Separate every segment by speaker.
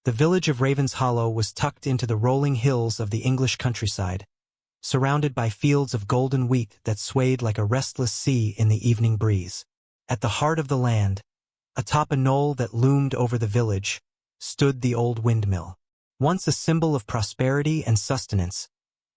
Speaker 1: The village of Ravens Hollow was tucked into the rolling hills of the English countryside, surrounded by fields of golden wheat that swayed like a restless sea in the evening breeze. At the heart of the land, atop a knoll that loomed over the village, stood the old windmill. Once a symbol of prosperity and sustenance,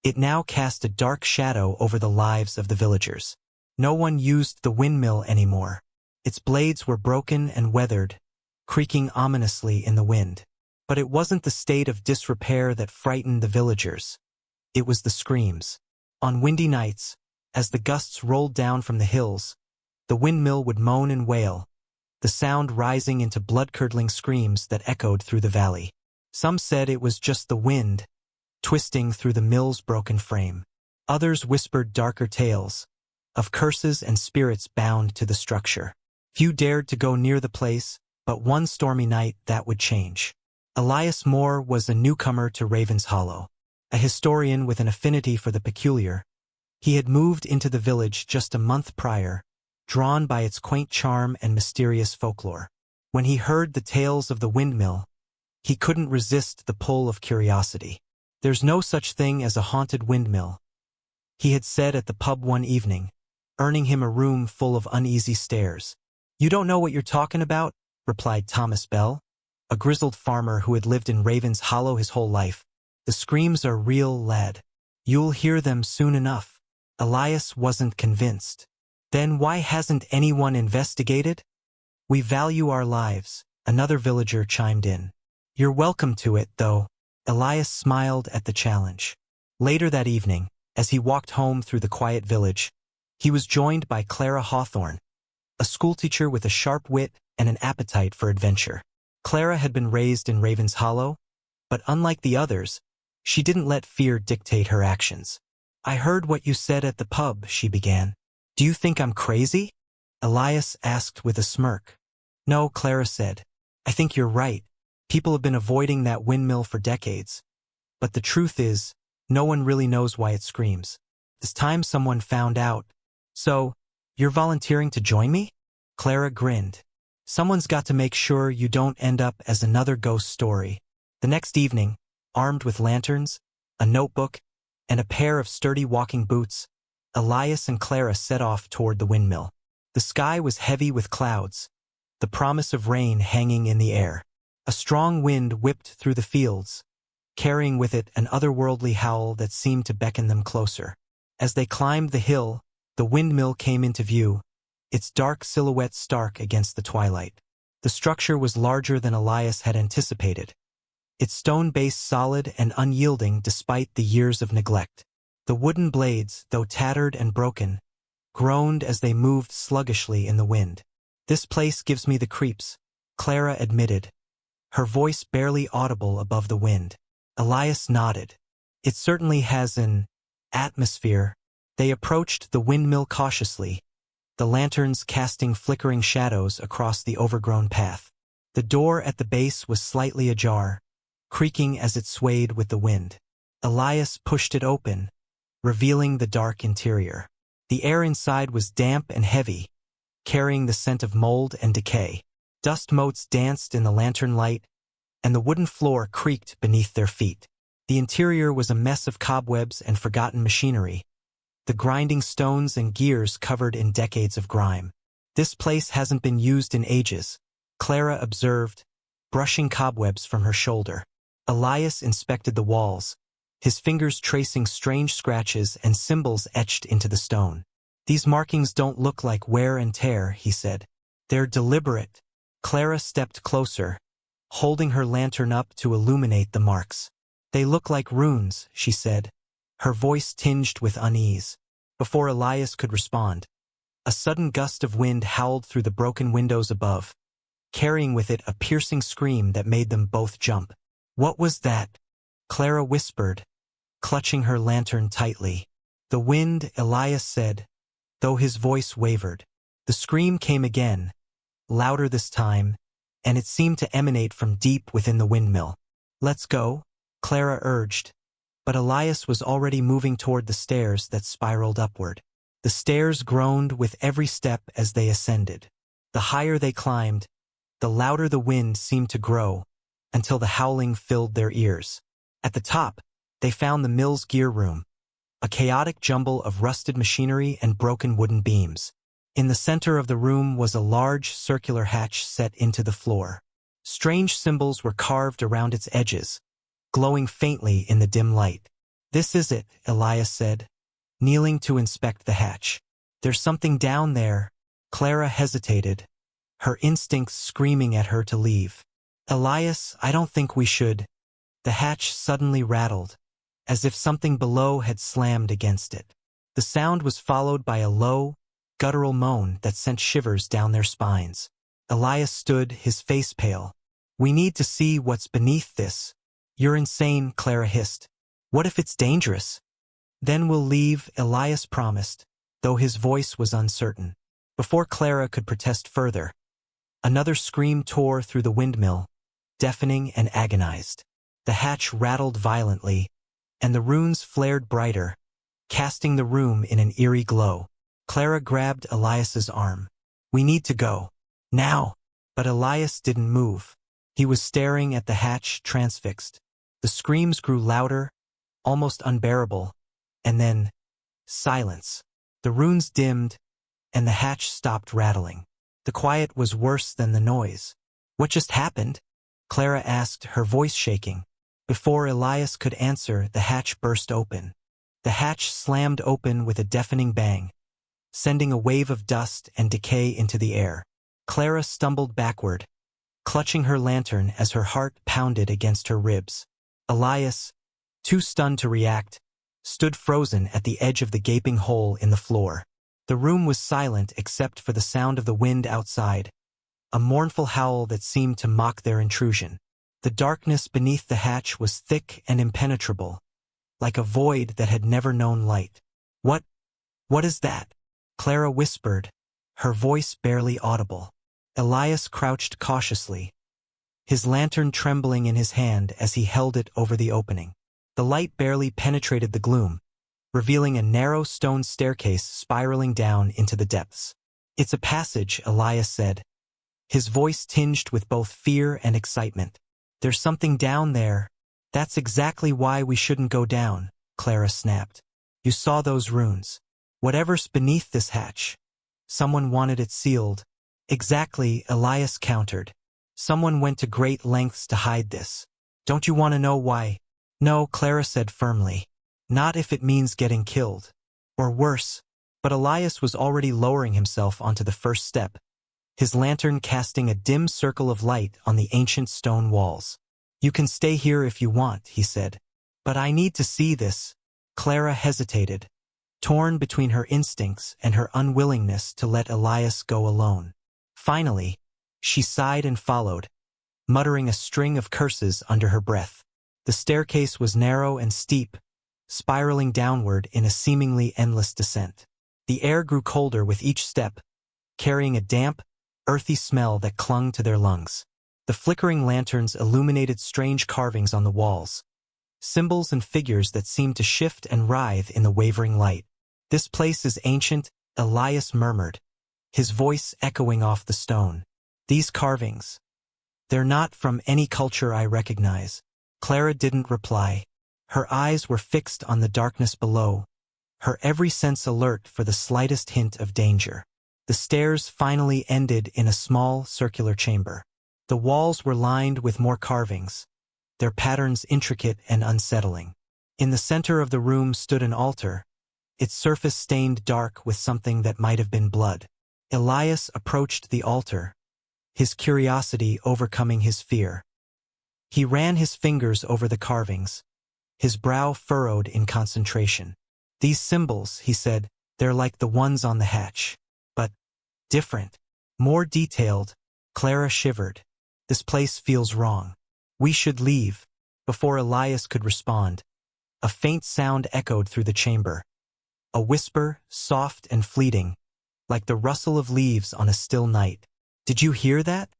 Speaker 1: it now cast a dark shadow over the lives of the villagers. No one used the windmill anymore. Its blades were broken and weathered, creaking ominously in the wind. But it wasn't the state of disrepair that frightened the villagers. It was the screams. On windy nights, as the gusts rolled down from the hills, the windmill would moan and wail, the sound rising into blood-curdling screams that echoed through the valley. Some said it was just the wind, twisting through the mill's broken frame. Others whispered darker tales, of curses and spirits bound to the structure. Few dared to go near the place, but one stormy night that would change. Elias Moore was a newcomer to Ravens Hollow, a historian with an affinity for the peculiar. He had moved into the village just a month prior, drawn by its quaint charm and mysterious folklore. When he heard the tales of the windmill, he couldn't resist the pull of curiosity. "There's no such thing as a haunted windmill," he had said at the pub one evening, earning him a room full of uneasy stares. "You don't know what you're talking about," replied Thomas Bell, a grizzled farmer who had lived in Ravens Hollow his whole life. "The screams are real, lad. You'll hear them soon enough." Elias wasn't convinced. "Then why hasn't anyone investigated?" "We value our lives," another villager chimed in. "You're welcome to it, though." Elias smiled at the challenge. Later that evening, as he walked home through the quiet village, he was joined by Clara Hawthorne, a schoolteacher with a sharp wit and an appetite for adventure. Clara had been raised in Ravens Hollow, but unlike the others, she didn't let fear dictate her actions. "I heard what you said at the pub," she began. "Do you think I'm crazy?" Elias asked with a smirk. "No," Clara said. "I think you're right. People have been avoiding that windmill for decades. But the truth is, no one really knows why it screams. It's time someone found out. So, you're volunteering to join me?" Clara grinned. "Someone's got to make sure you don't end up as another ghost story." The next evening, armed with lanterns, a notebook, and a pair of sturdy walking boots, Elias and Clara set off toward the windmill. The sky was heavy with clouds, the promise of rain hanging in the air. A strong wind whipped through the fields, carrying with it an otherworldly howl that seemed to beckon them closer. As they climbed the hill, the windmill came into view, its dark silhouette stark against the twilight. The structure was larger than Elias had anticipated, its stone base solid and unyielding despite the years of neglect. The wooden blades, though tattered and broken, groaned as they moved sluggishly in the wind. "This place gives me the creeps," Clara admitted, her voice barely audible above the wind. Elias nodded. "It certainly has an atmosphere." They approached the windmill cautiously, the lanterns casting flickering shadows across the overgrown path. The door at the base was slightly ajar, creaking as it swayed with the wind. Elias pushed it open, revealing the dark interior. The air inside was damp and heavy, carrying the scent of mold and decay. Dust motes danced in the lantern light, and the wooden floor creaked beneath their feet. The interior was a mess of cobwebs and forgotten machinery, the grinding stones and gears covered in decades of grime. "This place hasn't been used in ages," Clara observed, brushing cobwebs from her shoulder. Elias inspected the walls, his fingers tracing strange scratches and symbols etched into the stone. "These markings don't look like wear and tear," he said. "They're deliberate." Clara stepped closer, holding her lantern up to illuminate the marks. "They look like runes," she said, her voice tinged with unease. Before Elias could respond, a sudden gust of wind howled through the broken windows above, carrying with it a piercing scream that made them both jump. "What was that?" Clara whispered, clutching her lantern tightly. "The wind," Elias said, though his voice wavered. The scream came again, louder this time, and it seemed to emanate from deep within the windmill. "Let's go," Clara urged, but Elias was already moving toward the stairs that spiraled upward. The stairs groaned with every step as they ascended. The higher they climbed, the louder the wind seemed to grow, until the howling filled their ears. At the top, they found the mill's gear room, a chaotic jumble of rusted machinery and broken wooden beams. In the center of the room was a large circular hatch set into the floor. Strange symbols were carved around its edges, glowing faintly in the dim light. "This is it," Elias said, kneeling to inspect the hatch. "There's something down there." Clara hesitated, her instincts screaming at her to leave. "Elias, I don't think we should." The hatch suddenly rattled, as if something below had slammed against it. The sound was followed by a low, guttural moan that sent shivers down their spines. Elias stood, his face pale. "We need to see what's beneath this." "You're insane," Clara hissed. "What if it's dangerous?" "Then we'll leave," Elias promised, though his voice was uncertain. Before Clara could protest further, another scream tore through the windmill, deafening and agonized. The hatch rattled violently, and the runes flared brighter, casting the room in an eerie glow. Clara grabbed Elias's arm. "We need to go. Now." But Elias didn't move. He was staring at the hatch, transfixed. The screams grew louder, almost unbearable, and then silence. The runes dimmed, and the hatch stopped rattling. The quiet was worse than the noise. "What just happened?" Clara asked, her voice shaking. Before Elias could answer, the hatch burst open. The hatch slammed open with a deafening bang, sending a wave of dust and decay into the air. Clara stumbled backward, clutching her lantern as her heart pounded against her ribs. Elias, too stunned to react, stood frozen at the edge of the gaping hole in the floor. The room was silent except for the sound of the wind outside, a mournful howl that seemed to mock their intrusion. The darkness beneath the hatch was thick and impenetrable, like a void that had never known light. What is that?" Clara whispered, her voice barely audible. Elias crouched cautiously, his lantern trembling in his hand as he held it over the opening. The light barely penetrated the gloom, revealing a narrow stone staircase spiraling down into the depths. "It's a passage," Elias said, his voice tinged with both fear and excitement. "There's something down there." "That's exactly why we shouldn't go down," Clara snapped. "You saw those runes. Whatever's beneath this hatch. Someone wanted it sealed." "Exactly," Elias countered. "Someone went to great lengths to hide this. Don't you want to know why?" "No," Clara said firmly. "Not if it means getting killed. Or worse." But Elias was already lowering himself onto the first step, his lantern casting a dim circle of light on the ancient stone walls. "You can stay here if you want," he said. "But I need to see this." Clara hesitated, torn between her instincts and her unwillingness to let Elias go alone. Finally, she sighed and followed, muttering a string of curses under her breath. The staircase was narrow and steep, spiraling downward in a seemingly endless descent. The air grew colder with each step, carrying a damp, earthy smell that clung to their lungs. The flickering lanterns illuminated strange carvings on the walls, symbols and figures that seemed to shift and writhe in the wavering light. "This place is ancient," Elias murmured, his voice echoing off the stone. "These carvings. They're not from any culture I recognize." Clara didn't reply. Her eyes were fixed on the darkness below, her every sense alert for the slightest hint of danger. The stairs finally ended in a small, circular chamber. The walls were lined with more carvings, their patterns intricate and unsettling. In the center of the room stood an altar, its surface stained dark with something that might have been blood. Elias approached the altar, his curiosity overcoming his fear. He ran his fingers over the carvings, his brow furrowed in concentration. "These symbols," he said, "they're like the ones on the hatch. But different. More detailed." Clara shivered. "This place feels wrong. We should leave." Before Elias could respond, a faint sound echoed through the chamber. A whisper, soft and fleeting, like the rustle of leaves on a still night. "Did you hear that?"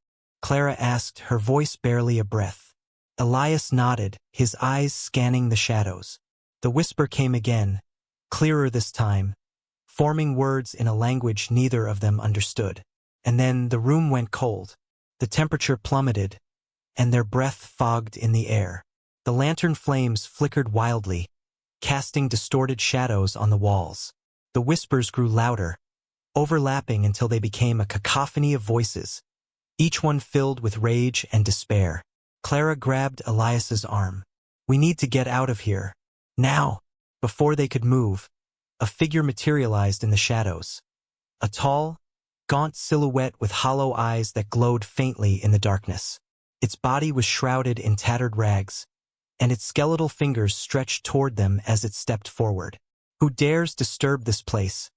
Speaker 1: Clara asked, her voice barely a breath. Elias nodded, his eyes scanning the shadows. The whisper came again, clearer this time, forming words in a language neither of them understood. And then the room went cold. The temperature plummeted, and their breath fogged in the air. The lantern flames flickered wildly, casting distorted shadows on the walls. The whispers grew louder, overlapping until they became a cacophony of voices, each one filled with rage and despair. Clara grabbed Elias's arm. "We need to get out of here. Now!" Before they could move, a figure materialized in the shadows. A tall, gaunt silhouette with hollow eyes that glowed faintly in the darkness. Its body was shrouded in tattered rags, and its skeletal fingers stretched toward them as it stepped forward. "Who dares disturb this place?"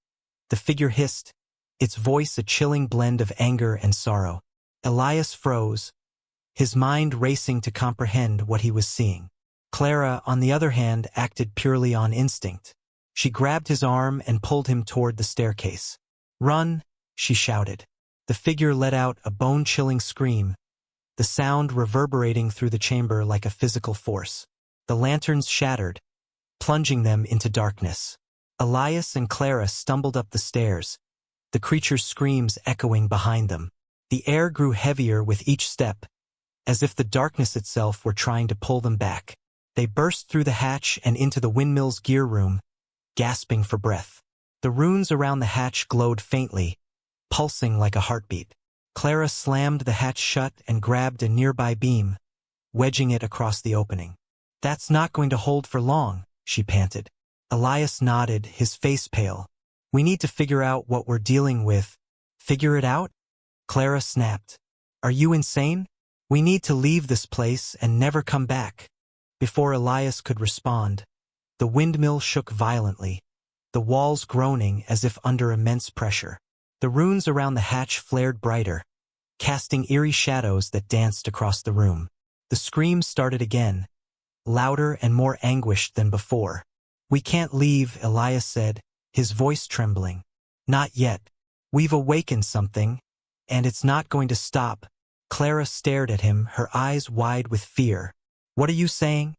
Speaker 1: the figure hissed, its voice a chilling blend of anger and sorrow. Elias froze, his mind racing to comprehend what he was seeing. Clara, on the other hand, acted purely on instinct. She grabbed his arm and pulled him toward the staircase. "Run!" she shouted. The figure let out a bone-chilling scream, the sound reverberating through the chamber like a physical force. The lanterns shattered, plunging them into darkness. Elias and Clara stumbled up the stairs, the creature's screams echoing behind them. The air grew heavier with each step, as if the darkness itself were trying to pull them back. They burst through the hatch and into the windmill's gear room, gasping for breath. The runes around the hatch glowed faintly, pulsing like a heartbeat. Clara slammed the hatch shut and grabbed a nearby beam, wedging it across the opening. "That's not going to hold for long," she panted. Elias nodded, his face pale. "We need to figure out what we're dealing with." "Figure it out?" Clara snapped. "Are you insane? We need to leave this place and never come back." Before Elias could respond, the windmill shook violently, the walls groaning as if under immense pressure. The runes around the hatch flared brighter, casting eerie shadows that danced across the room. The screams started again, louder and more anguished than before. "We can't leave," Elias said, his voice trembling. "Not yet. We've awakened something, and it's not going to stop." Clara stared at him, her eyes wide with fear. "What are you saying?"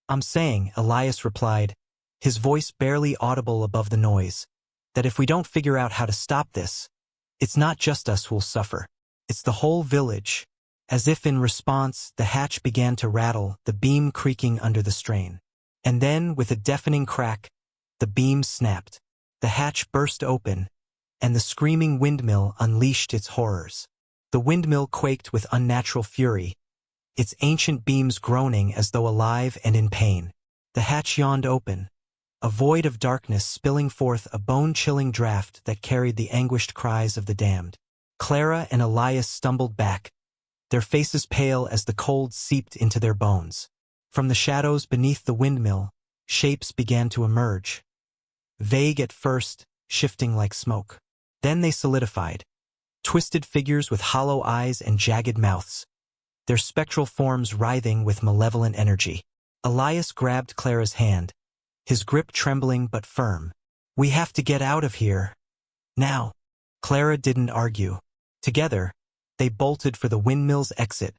Speaker 1: "I'm saying," Elias replied, his voice barely audible above the noise, "that if we don't figure out how to stop this, it's not just us who'll suffer. It's the whole village." As if in response, the hatch began to rattle, the beam creaking under the strain. And then, with a deafening crack, the beam snapped. The hatch burst open, and the screaming windmill unleashed its horrors. The windmill quaked with unnatural fury, its ancient beams groaning as though alive and in pain. The hatch yawned open, a void of darkness spilling forth a bone-chilling draft that carried the anguished cries of the damned. Clara and Elias stumbled back, their faces pale as the cold seeped into their bones. From the shadows beneath the windmill, shapes began to emerge. Vague at first, shifting like smoke. Then they solidified, twisted figures with hollow eyes and jagged mouths, their spectral forms writhing with malevolent energy. Elias grabbed Clara's hand, his grip trembling but firm. "We have to get out of here. Now." Clara didn't argue. Together, they bolted for the windmill's exit,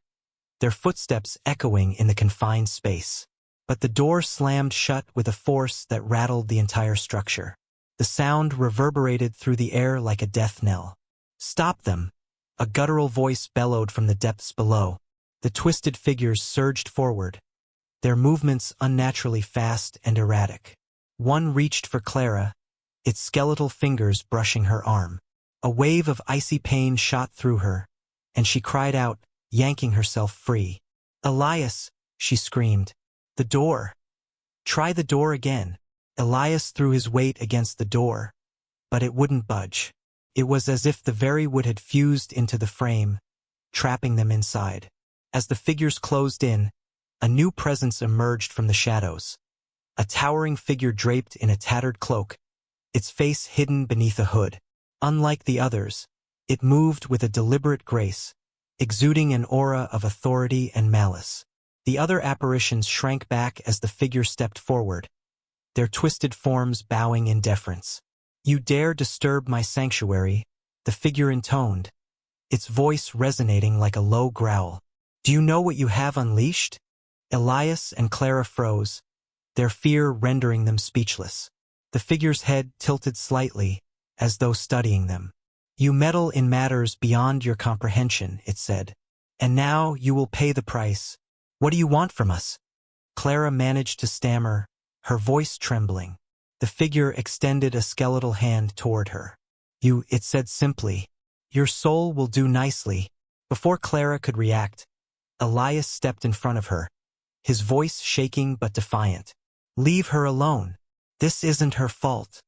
Speaker 1: their footsteps echoing in the confined space. But the door slammed shut with a force that rattled the entire structure. The sound reverberated through the air like a death knell. "Stop them!" a guttural voice bellowed from the depths below. The twisted figures surged forward, their movements unnaturally fast and erratic. One reached for Clara, its skeletal fingers brushing her arm. A wave of icy pain shot through her, and she cried out, yanking herself free. "Elias!" she screamed. "The door! Try the door again." Elias threw his weight against the door, but it wouldn't budge. It was as if the very wood had fused into the frame, trapping them inside. As the figures closed in, a new presence emerged from the shadows. A towering figure draped in a tattered cloak, its face hidden beneath a hood. Unlike the others, it moved with a deliberate grace, exuding an aura of authority and malice. The other apparitions shrank back as the figure stepped forward, their twisted forms bowing in deference. "You dare disturb my sanctuary," the figure intoned, its voice resonating like a low growl. "Do you know what you have unleashed?" Elias and Clara froze, their fear rendering them speechless. The figure's head tilted slightly, as though studying them. "You meddle in matters beyond your comprehension," it said, And now you will pay the price. What do you want from us? Clara managed to stammer, her voice trembling. The figure extended a skeletal hand toward her. It said simply, your soul will do nicely. Before Clara could react, Elias stepped in front of her, his voice shaking but defiant. Leave her alone. This isn't her fault.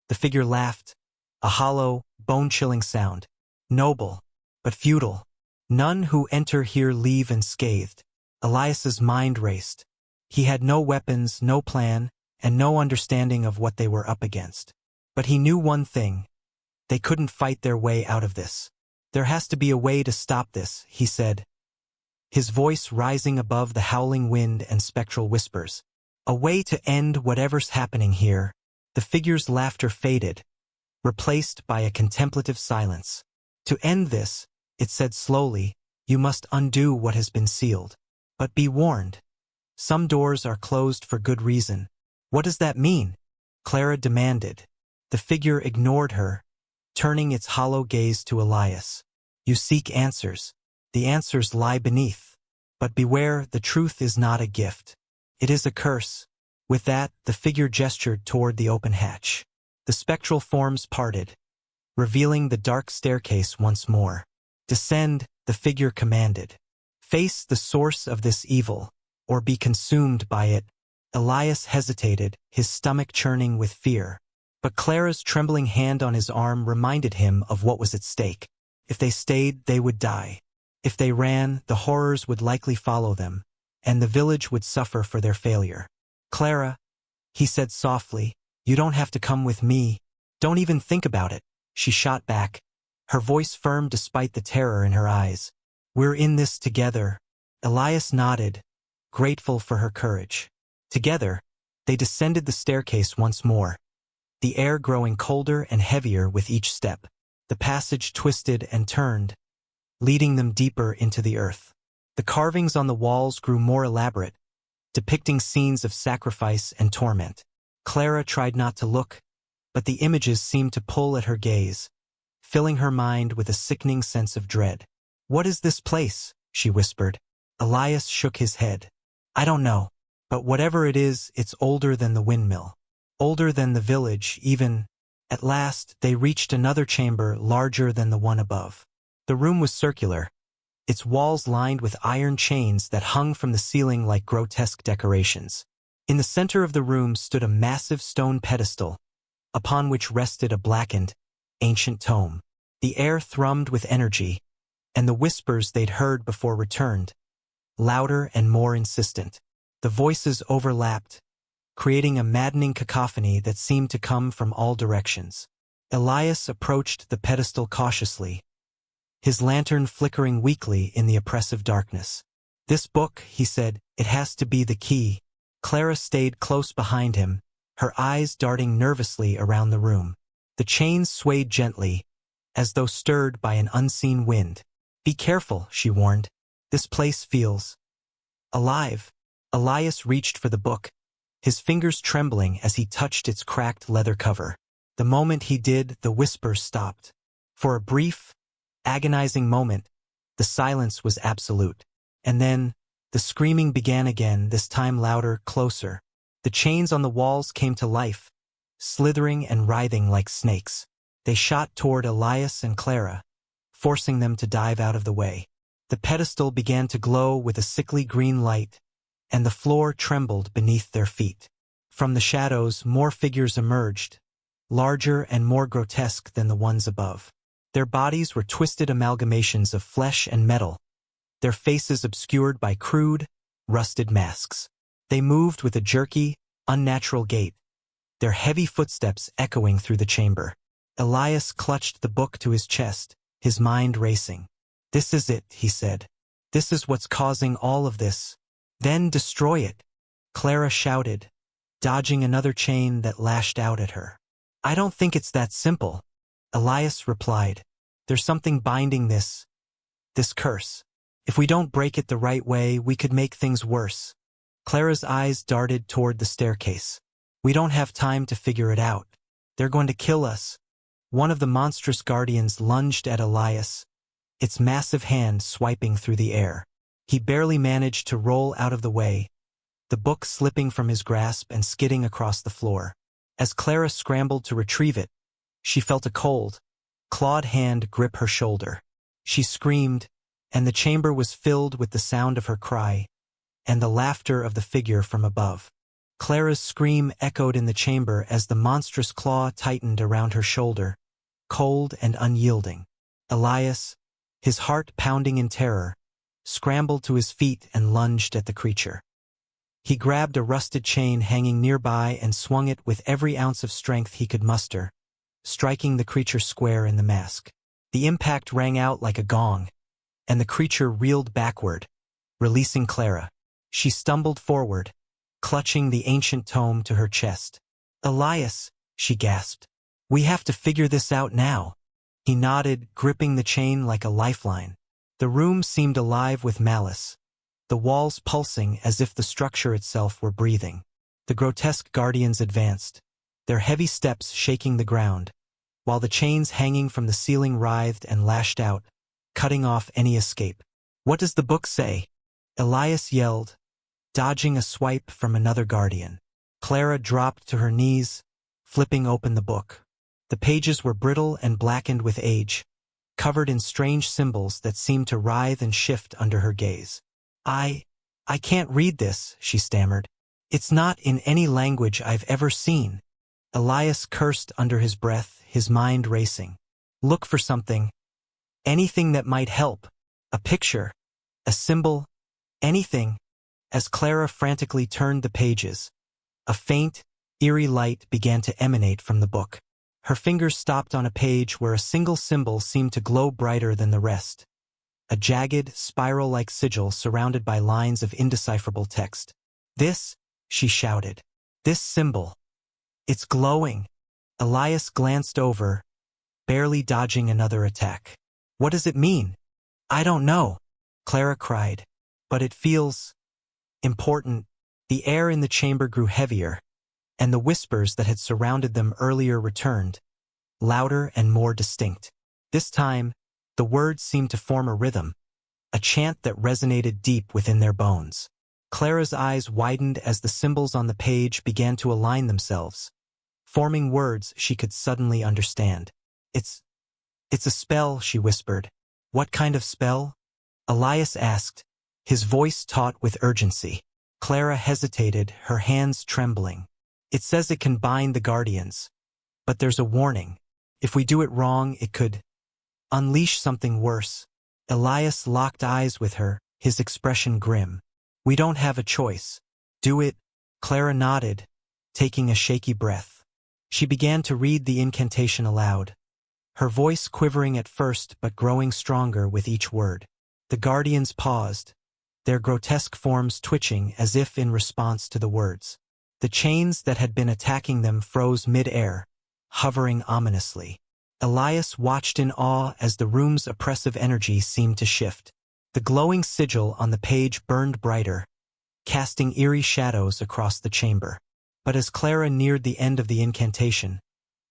Speaker 1: The figure laughed, a hollow, bone-chilling sound. Noble, but futile. None who enter here leave unscathed. Elias's mind raced. He had no weapons, no plan, and no understanding of what they were up against. But he knew one thing. They couldn't fight their way out of this. There has to be a way to stop this, he said, his voice rising above the howling wind and spectral whispers. A way to end whatever's happening here. The figure's laughter faded, replaced by a contemplative silence. To end this, it said slowly, you must undo what has been sealed. But be warned. Some doors are closed for good reason. What does that mean? Clara demanded. The figure ignored her, turning its hollow gaze to Elias. You seek answers. The answers lie beneath. But beware, the truth is not a gift. It is a curse. With that, the figure gestured toward the open hatch. The spectral forms parted, revealing the dark staircase once more. Descend, the figure commanded. Face the source of this evil, or be consumed by it. Elias hesitated, his stomach churning with fear. But Clara's trembling hand on his arm reminded him of what was at stake. If they stayed, they would die. If they ran, the horrors would likely follow them, and the village would suffer for their failure. Clara, he said softly, you don't have to come with me. Don't even think about it. She shot back, her voice firm despite the terror in her eyes. We're in this together. Elias nodded, grateful for her courage. Together, they descended the staircase once more, the air growing colder and heavier with each step. The passage twisted and turned, leading them deeper into the earth. The carvings on the walls grew more elaborate, depicting scenes of sacrifice and torment. Clara tried not to look, but the images seemed to pull at her gaze, filling her mind with a sickening sense of dread. What is this place? She whispered. Elias shook his head. I don't know, but whatever it is, it's older than the windmill. Older than the village, even. At last, they reached another chamber larger than the one above. The room was circular, its walls lined with iron chains that hung from the ceiling like grotesque decorations. In the center of the room stood a massive stone pedestal, upon which rested a blackened, ancient tome. The air thrummed with energy, and the whispers they'd heard before returned, louder and more insistent. The voices overlapped, creating a maddening cacophony that seemed to come from all directions. Elias approached the pedestal cautiously, his lantern flickering weakly in the oppressive darkness. This book, he said, it has to be the key. Clara stayed close behind him, her eyes darting nervously around the room. The chains swayed gently, as though stirred by an unseen wind. Be careful, she warned. This place feels alive. Elias reached for the book, his fingers trembling as he touched its cracked leather cover. The moment he did, the whispers stopped. For a brief, agonizing moment, the silence was absolute. And then, the screaming began again, this time louder, closer. The chains on the walls came to life, slithering and writhing like snakes. They shot toward Elias and Clara, forcing them to dive out of the way. The pedestal began to glow with a sickly green light, and the floor trembled beneath their feet. From the shadows, more figures emerged, larger and more grotesque than the ones above. Their bodies were twisted amalgamations of flesh and metal, their faces obscured by crude, rusted masks. They moved with a jerky, unnatural gait, their heavy footsteps echoing through the chamber. Elias clutched the book to his chest, his mind racing. This is it, he said. This is what's causing all of this. Then destroy it, Clara shouted, dodging another chain that lashed out at her. I don't think it's that simple, Elias replied. There's something binding this curse. If we don't break it the right way, we could make things worse. Clara's eyes darted toward the staircase. We don't have time to figure it out. They're going to kill us. One of the monstrous guardians lunged at Elias, its massive hand swiping through the air. He barely managed to roll out of the way, the book slipping from his grasp and skidding across the floor. As Clara scrambled to retrieve it, she felt a cold, clawed hand grip her shoulder. She screamed, and the chamber was filled with the sound of her cry and the laughter of the figure from above. Clara's scream echoed in the chamber as the monstrous claw tightened around her shoulder, cold and unyielding. Elias, his heart pounding in terror, scrambled to his feet and lunged at the creature. He grabbed a rusted chain hanging nearby and swung it with every ounce of strength he could muster, striking the creature square in the mask. The impact rang out like a gong, and the creature reeled backward, releasing Clara. She stumbled forward, clutching the ancient tome to her chest. "Elias," she gasped. "We have to figure this out now." He nodded, gripping the chain like a lifeline. The room seemed alive with malice, the walls pulsing as if the structure itself were breathing. The grotesque guardians advanced, their heavy steps shaking the ground, while the chains hanging from the ceiling writhed and lashed out, cutting off any escape. "What does the book say?" Elias yelled, dodging a swipe from another guardian. Clara dropped to her knees, flipping open the book. The pages were brittle and blackened with age, covered in strange symbols that seemed to writhe and shift under her gaze. I can't read this," she stammered. "It's not in any language I've ever seen." Elias cursed under his breath, his mind racing. "Look for something. Anything that might help. A picture, a symbol, anything." As Clara frantically turned the pages, a faint, eerie light began to emanate from the book. Her fingers stopped on a page where a single symbol seemed to glow brighter than the rest. A jagged, spiral-like sigil surrounded by lines of indecipherable text. "This," she shouted. "This symbol. It's glowing." Elias glanced over, barely dodging another attack. "What does it mean?" "I don't know," Clara cried. "But it feels important." The air in the chamber grew heavier, and the whispers that had surrounded them earlier returned, louder and more distinct. This time, the words seemed to form a rhythm, a chant that resonated deep within their bones. Clara's eyes widened as the symbols on the page began to align themselves, forming words she could suddenly understand. It's a spell," she whispered. "What kind of spell?" Elias asked, his voice taut with urgency. Clara hesitated, her hands trembling. "It says it can bind the guardians, but there's a warning. If we do it wrong, it could unleash something worse." Elias locked eyes with her, his expression grim. "We don't have a choice." "Do it," Clara nodded, taking a shaky breath. She began to read the incantation aloud, her voice quivering at first but growing stronger with each word. The guardians paused, their grotesque forms twitching as if in response to the words. The chains that had been attacking them froze mid-air, hovering ominously. Elias watched in awe as the room's oppressive energy seemed to shift. The glowing sigil on the page burned brighter, casting eerie shadows across the chamber. But as Clara neared the end of the incantation,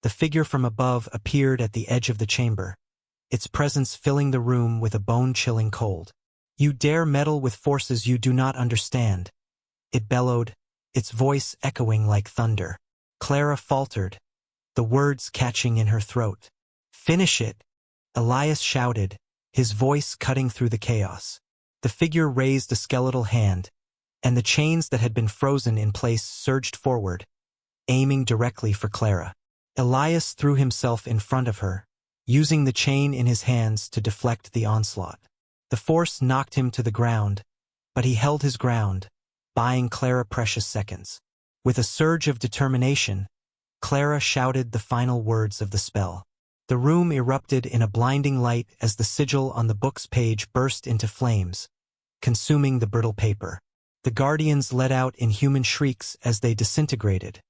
Speaker 1: the figure from above appeared at the edge of the chamber, its presence filling the room with a bone-chilling cold. "You dare meddle with forces you do not understand," it bellowed, its voice echoing like thunder. Clara faltered, the words catching in her throat. "Finish it," Elias shouted, his voice cutting through the chaos. The figure raised a skeletal hand, and the chains that had been frozen in place surged forward, aiming directly for Clara. Elias threw himself in front of her, using the chain in his hands to deflect the onslaught. The force knocked him to the ground, but he held his ground, buying Clara precious seconds. With a surge of determination, Clara shouted the final words of the spell. The room erupted in a blinding light as the sigil on the book's page burst into flames, consuming the brittle paper. The guardians let out inhuman shrieks as they disintegrated,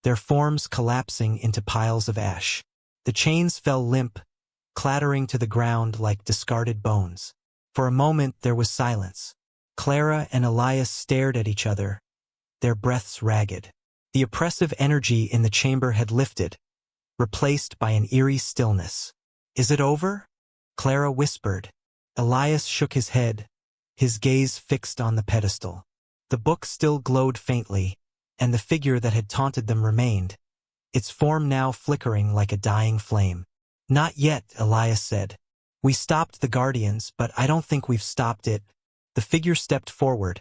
Speaker 1: their forms collapsing into piles of ash. The chains fell limp, clattering to the ground like discarded bones. For a moment there was silence. Clara and Elias stared at each other, their breaths ragged. The oppressive energy in the chamber had lifted, replaced by an eerie stillness. "Is it over?" Clara whispered. Elias shook his head, his gaze fixed on the pedestal. The book still glowed faintly, and the figure that had taunted them remained, its form now flickering like a dying flame. Not yet, Elias said. We stopped the Guardians, but I don't think we've stopped it. The figure stepped forward,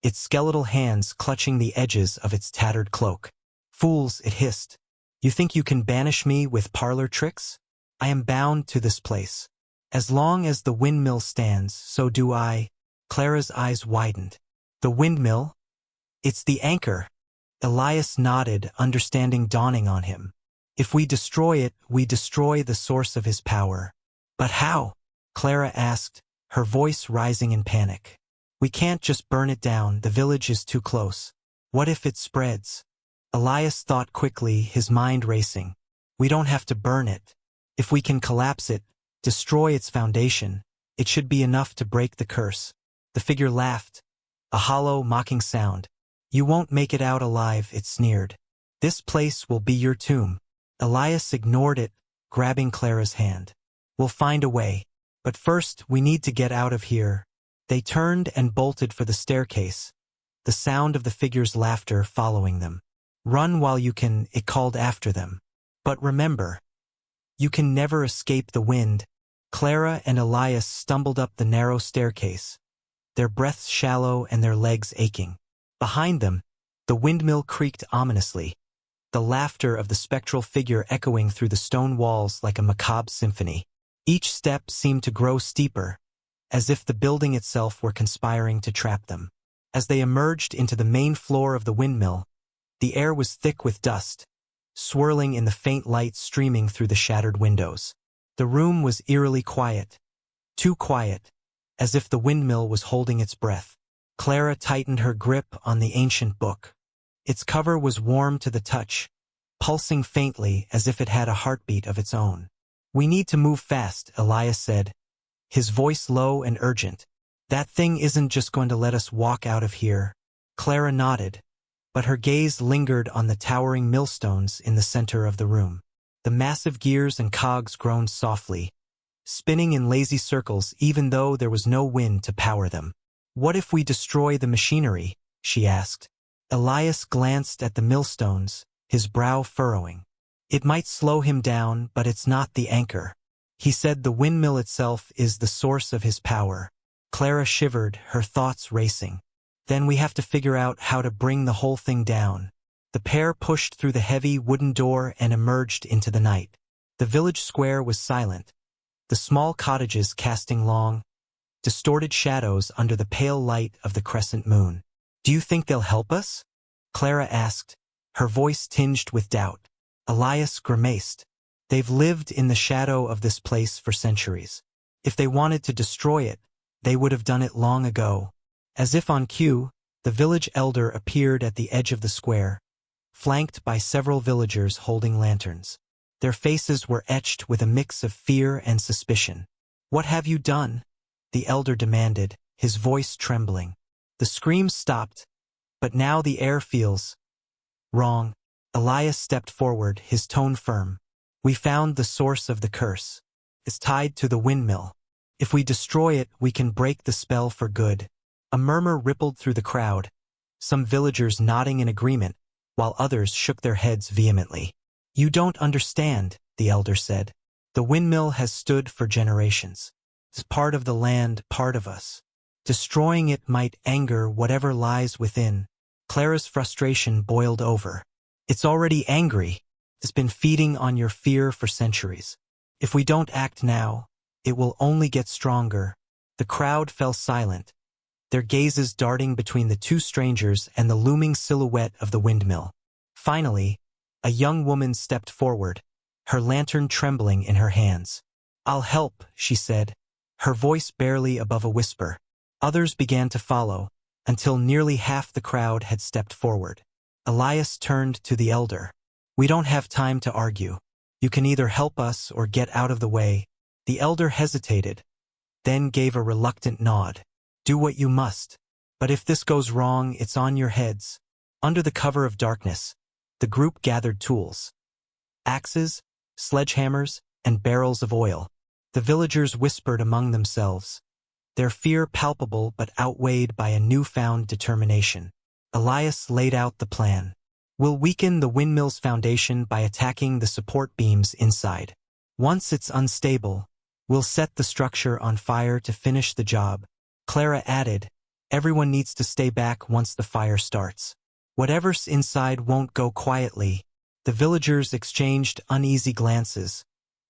Speaker 1: its skeletal hands clutching the edges of its tattered cloak. Fools, it hissed. You think you can banish me with parlor tricks? I am bound to this place. As long as the windmill stands, so do I. Clara's eyes widened. The windmill? It's the anchor. Elias nodded, understanding dawning on him. If we destroy it, we destroy the source of his power. But how? Clara asked, her voice rising in panic. We can't just burn it down, the village is too close. What if it spreads? Elias thought quickly, his mind racing. We don't have to burn it. If we can collapse it, destroy its foundation, it should be enough to break the curse. The figure laughed, a hollow, mocking sound. You won't make it out alive, it sneered. This place will be your tomb. Elias ignored it, grabbing Clara's hand. We'll find a way. But first, we need to get out of here. They turned and bolted for the staircase, the sound of the figure's laughter following them. Run while you can, it called after them. But remember, you can never escape the wind. Clara and Elias stumbled up the narrow staircase, their breaths shallow and their legs aching. Behind them, the windmill creaked ominously, the laughter of the spectral figure echoing through the stone walls like a macabre symphony. Each step seemed to grow steeper, as if the building itself were conspiring to trap them. As they emerged into the main floor of the windmill, the air was thick with dust, swirling in the faint light streaming through the shattered windows. The room was eerily quiet, too quiet, as if the windmill was holding its breath. Clara tightened her grip on the ancient book. Its cover was warm to the touch, pulsing faintly as if it had a heartbeat of its own. We need to move fast, Elias said, his voice low and urgent. That thing isn't just going to let us walk out of here. Clara nodded, but her gaze lingered on the towering millstones in the center of the room. The massive gears and cogs groaned softly, spinning in lazy circles even though there was no wind to power them. What if we destroy the machinery? She asked. Elias glanced at the millstones, his brow furrowing. It might slow him down, but it's not the anchor. He said the windmill itself is the source of his power. Clara shivered, her thoughts racing. Then we have to figure out how to bring the whole thing down. The pair pushed through the heavy wooden door and emerged into the night. The village square was silent, the small cottages casting long, distorted shadows under the pale light of the crescent moon. Do you think they'll help us? Clara asked, her voice tinged with doubt. Elias grimaced. They've lived in the shadow of this place for centuries. If they wanted to destroy it, they would have done it long ago. As if on cue, the village elder appeared at the edge of the square, flanked by several villagers holding lanterns. Their faces were etched with a mix of fear and suspicion. What have you done? The elder demanded, his voice trembling. The screams stopped, but now the air feels wrong. Elias stepped forward, his tone firm. We found the source of the curse. It's tied to the windmill. If we destroy it, we can break the spell for good. A murmur rippled through the crowd, some villagers nodding in agreement, while others shook their heads vehemently. You don't understand, the elder said. The windmill has stood for generations. It's part of the land, part of us. Destroying it might anger whatever lies within. Clara's frustration boiled over. It's already angry. It's been feeding on your fear for centuries. If we don't act now, it will only get stronger. The crowd fell silent, their gazes darting between the two strangers and the looming silhouette of the windmill. Finally, a young woman stepped forward, her lantern trembling in her hands. I'll help, she said, her voice barely above a whisper. Others began to follow, until nearly half the crowd had stepped forward. Elias turned to the elder. We don't have time to argue. You can either help us or get out of the way. The elder hesitated, then gave a reluctant nod. Do what you must. But if this goes wrong, it's on your heads. Under the cover of darkness, the group gathered tools. Axes, sledgehammers, and barrels of oil. The villagers whispered among themselves, their fear palpable but outweighed by a newfound determination. Elias laid out the plan. We'll weaken the windmill's foundation by attacking the support beams inside. Once it's unstable, we'll set the structure on fire to finish the job. Clara added, everyone needs to stay back once the fire starts. Whatever's inside won't go quietly. The villagers exchanged uneasy glances,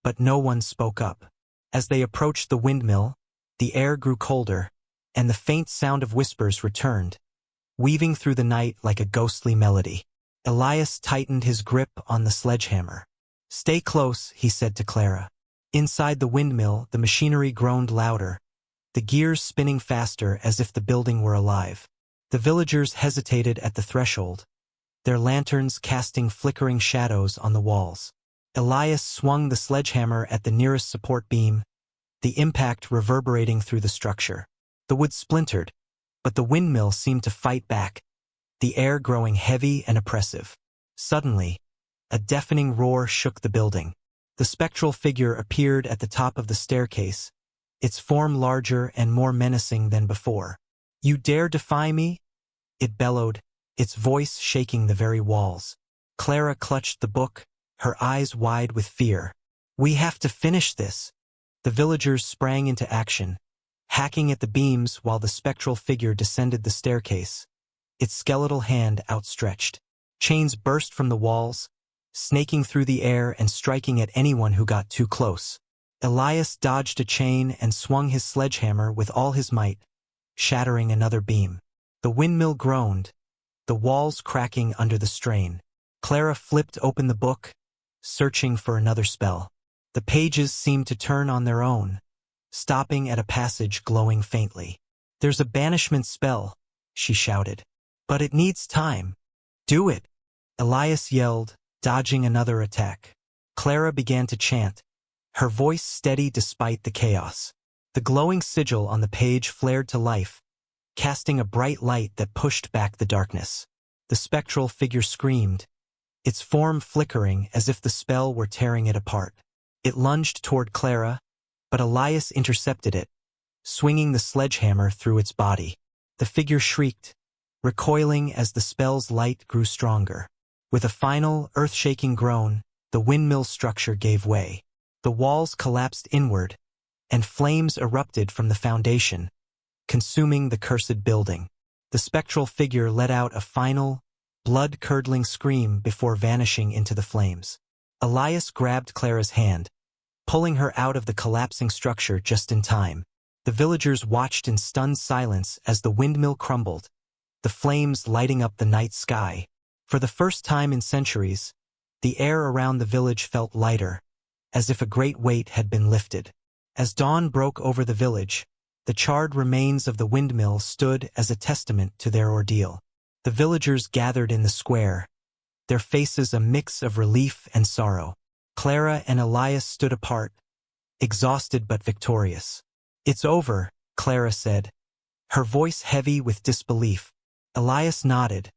Speaker 1: but no one spoke up. As they approached the windmill, the air grew colder, and the faint sound of whispers returned, weaving through the night like a ghostly melody. Elias tightened his grip on the sledgehammer. Stay close, he said to Clara. Inside the windmill, the machinery groaned louder, the gears spinning faster as if the building were alive. The villagers hesitated at the threshold, their lanterns casting flickering shadows on the walls. Elias swung the sledgehammer at the nearest support beam, the impact reverberating through the structure. The wood splintered, but the windmill seemed to fight back, the air growing heavy and oppressive. Suddenly, a deafening roar shook the building. The spectral figure appeared at the top of the staircase, its form larger and more menacing than before. You dare defy me? It bellowed, its voice shaking the very walls. Clara clutched the book, her eyes wide with fear. We have to finish this. The villagers sprang into action, hacking at the beams while the spectral figure descended the staircase, its skeletal hand outstretched. Chains burst from the walls, snaking through the air and striking at anyone who got too close. Elias dodged a chain and swung his sledgehammer with all his might, shattering another beam. The windmill groaned, the walls cracking under the strain. Clara flipped open the book, searching for another spell. The pages seemed to turn on their own, stopping at a passage glowing faintly. There's a banishment spell, she shouted. But it needs time. Do it, Elias yelled, dodging another attack. Clara began to chant, her voice steady despite the chaos. The glowing sigil on the page flared to life, casting a bright light that pushed back the darkness. The spectral figure screamed, its form flickering as if the spell were tearing it apart. It lunged toward Clara, but Elias intercepted it, swinging the sledgehammer through its body. The figure shrieked, recoiling as the spell's light grew stronger. With a final, earth-shaking groan, the windmill structure gave way. The walls collapsed inward, and flames erupted from the foundation, consuming the cursed building. The spectral figure let out a final, blood-curdling scream before vanishing into the flames. Elias grabbed Clara's hand, pulling her out of the collapsing structure just in time. The villagers watched in stunned silence as the windmill crumbled, the flames lighting up the night sky. For the first time in centuries, the air around the village felt lighter, as if a great weight had been lifted. As dawn broke over the village, the charred remains of the windmill stood as a testament to their ordeal. The villagers gathered in the square, their faces a mix of relief and sorrow. Clara and Elias stood apart, exhausted but victorious. It's over, Clara said, her voice heavy with disbelief. Elias nodded,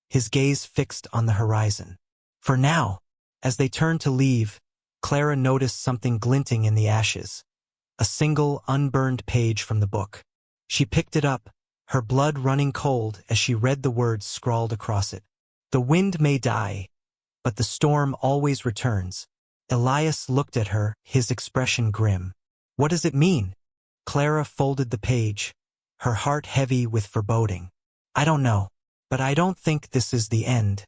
Speaker 1: his gaze fixed on the horizon. For now. As they turned to leave, Clara noticed something glinting in the ashes. A single, unburned page from the book. She picked it up, her blood running cold as she read the words scrawled across it. The wind may die, but the storm always returns. Elias looked at her, his expression grim. What does it mean? Clara folded the page, her heart heavy with foreboding. I don't know, but I don't think this is the end.